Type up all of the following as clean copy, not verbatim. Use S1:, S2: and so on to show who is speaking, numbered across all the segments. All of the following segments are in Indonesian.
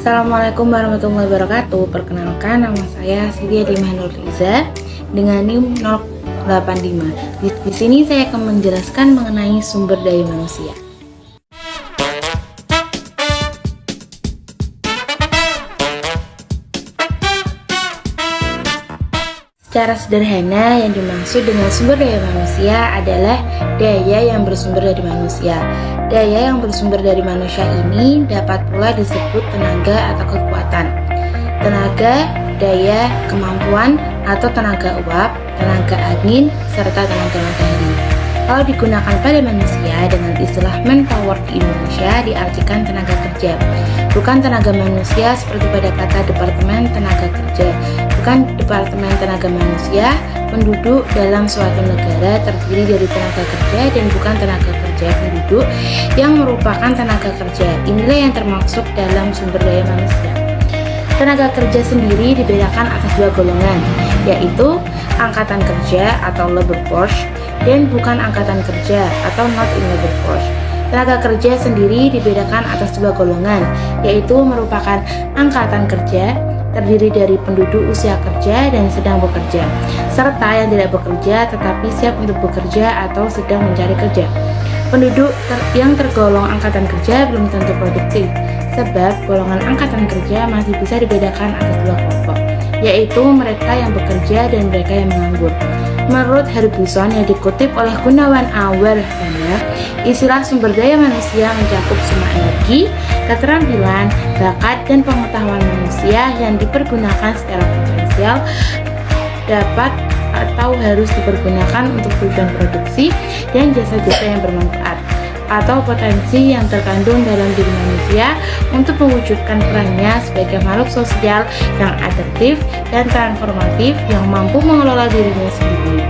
S1: Assalamualaikum warahmatullahi wabarakatuh. Perkenalkan, nama saya Silvia Dimah Nurliza dengan NIM 085. Di sini saya akan menjelaskan mengenai sumber daya manusia. Secara sederhana, yang dimaksud dengan sumber daya manusia adalah daya yang bersumber dari manusia. Daya yang bersumber dari manusia ini dapat pula disebut tenaga atau kekuatan. Tenaga, daya, kemampuan, atau tenaga uap, tenaga angin, serta tenaga matahari. Kalau digunakan pada manusia dengan istilah manpower di Indonesia diartikan tenaga kerja. Bukan tenaga manusia seperti pada kata Departemen Tenaga Kerja. Bukan Departemen Tenaga Manusia, penduduk dalam suatu negara terdiri dari tenaga kerja dan bukan tenaga kerja penduduk yang merupakan tenaga kerja. Inilah yang termaksud dalam sumber daya manusia. Tenaga kerja sendiri dibedakan atas dua golongan, yaitu angkatan kerja atau labor force dan bukan angkatan kerja atau not in labor force. Tenaga kerja sendiri dibedakan atas dua golongan, yaitu merupakan angkatan kerja terdiri dari penduduk usia kerja dan sedang bekerja, serta yang tidak bekerja tetapi siap untuk bekerja atau sedang mencari kerja. Penduduk yang tergolong angkatan kerja belum tentu produktif, sebab golongan angkatan kerja masih bisa dibedakan atas dua kelompok, yaitu mereka yang bekerja dan mereka yang menganggur. Menurut Harbison yang dikutip oleh Gunawan Awardana, istilah sumber daya manusia mencakup semua energi, keterampilan, bakat, dan pengetahuan manusia yang dipergunakan secara potensial dapat atau harus dipergunakan untuk tujuan produksi dan jasa-jasa yang bermanfaat, atau potensi yang terkandung dalam diri manusia untuk mewujudkan perannya sebagai makhluk sosial yang adaptif dan transformatif yang mampu mengelola dirinya sendiri,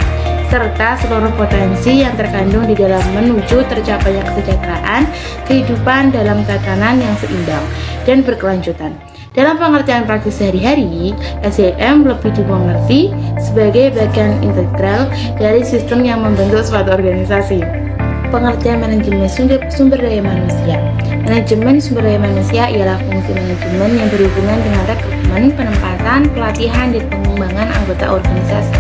S1: serta seluruh potensi yang terkandung di dalam menuju tercapainya kesejahteraan kehidupan dalam tatanan yang seimbang dan berkelanjutan. Dalam pengertian praktis sehari-hari, SDM lebih dimengerti sebagai bagian integral dari sistem yang membentuk suatu organisasi. Pengertian manajemen sumber daya manusia. Manajemen sumber daya manusia ialah fungsi manajemen yang berhubungan dengan rekrutmen, penempatan, pelatihan, dan pengembangan anggota organisasi.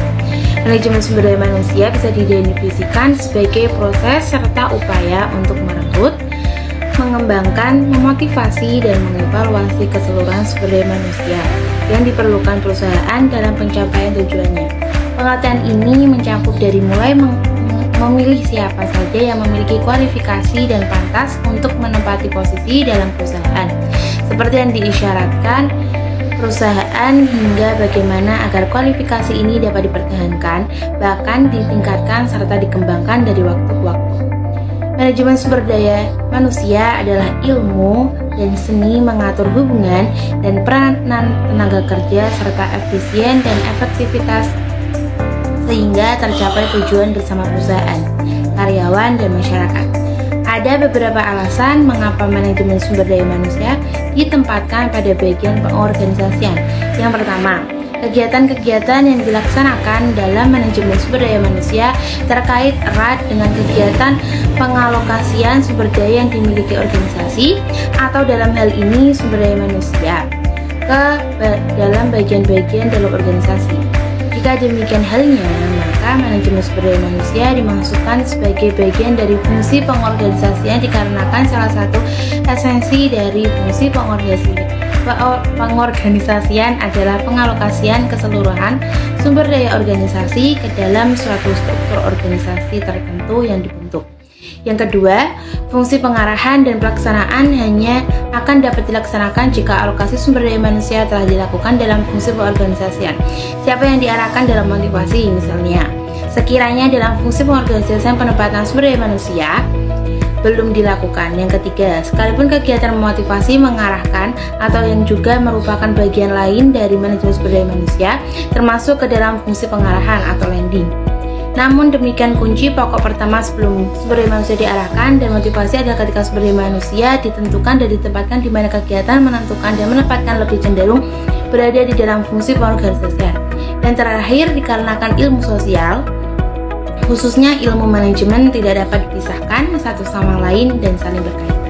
S1: Manajemen sumber daya manusia bisa didefinisikan sebagai proses serta upaya untuk merekrut, mengembangkan, memotivasi, dan mengevaluasi keseluruhan sumber daya manusia yang diperlukan perusahaan dalam pencapaian tujuannya. Pengertian ini mencakup dari mulai memilih siapa saja yang memiliki kualifikasi dan pantas untuk menempati posisi dalam perusahaan, seperti yang diisyaratkan perusahaan, hingga bagaimana agar kualifikasi ini dapat dipertahankan, bahkan ditingkatkan serta dikembangkan dari waktu ke waktu. Manajemen sumber daya manusia adalah ilmu dan seni mengatur hubungan dan peranan tenaga kerja serta efisien dan efektivitas sehingga tercapai tujuan bersama perusahaan, karyawan, dan masyarakat. Ada beberapa alasan mengapa manajemen sumber daya manusia ditempatkan pada bagian pengorganisasian. Yang pertama, kegiatan-kegiatan yang dilaksanakan dalam manajemen sumber daya manusia terkait erat dengan kegiatan pengalokasian sumber daya yang dimiliki organisasi, atau dalam hal ini sumber daya manusia ke dalam bagian-bagian dalam organisasi. Jika demikian halnya, maka manajemen sumber daya manusia dimaksudkan sebagai bagian dari fungsi pengorganisasian dikarenakan salah satu esensi dari fungsi pengorganisasian adalah pengalokasian keseluruhan sumber daya organisasi ke dalam suatu struktur organisasi tertentu yang dibentuk. Yang kedua, fungsi pengarahan dan pelaksanaan hanya akan dapat dilaksanakan jika alokasi sumber daya manusia telah dilakukan dalam fungsi pengorganisasian. Siapa yang diarahkan dalam motivasi, misalnya. Sekiranya dalam fungsi pengorganisasian penempatan sumber daya manusia belum dilakukan. Yang ketiga, sekalipun kegiatan memotivasi, mengarahkan, atau yang juga merupakan bagian lain dari manajemen sumber daya manusia, termasuk ke dalam fungsi pengarahan atau landing. Namun demikian, kunci pokok pertama sebelum sumber daya manusia diarahkan dan motivasi adalah ketika sumber daya manusia ditentukan dan ditempatkan di mana kegiatan menentukan dan menempatkan lebih cenderung berada di dalam fungsi pengorganisasian. Dan terakhir, dikarenakan ilmu sosial, khususnya ilmu manajemen, tidak dapat dipisahkan satu sama lain dan saling berkaitan.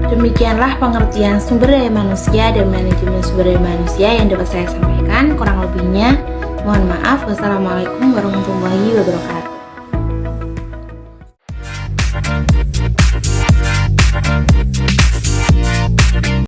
S1: Demikianlah pengertian sumber daya manusia dan manajemen sumber daya manusia yang dapat saya sampaikan. Kurang lebihnya, mohon maaf. Wassalamualaikum warahmatullahi wabarakatuh.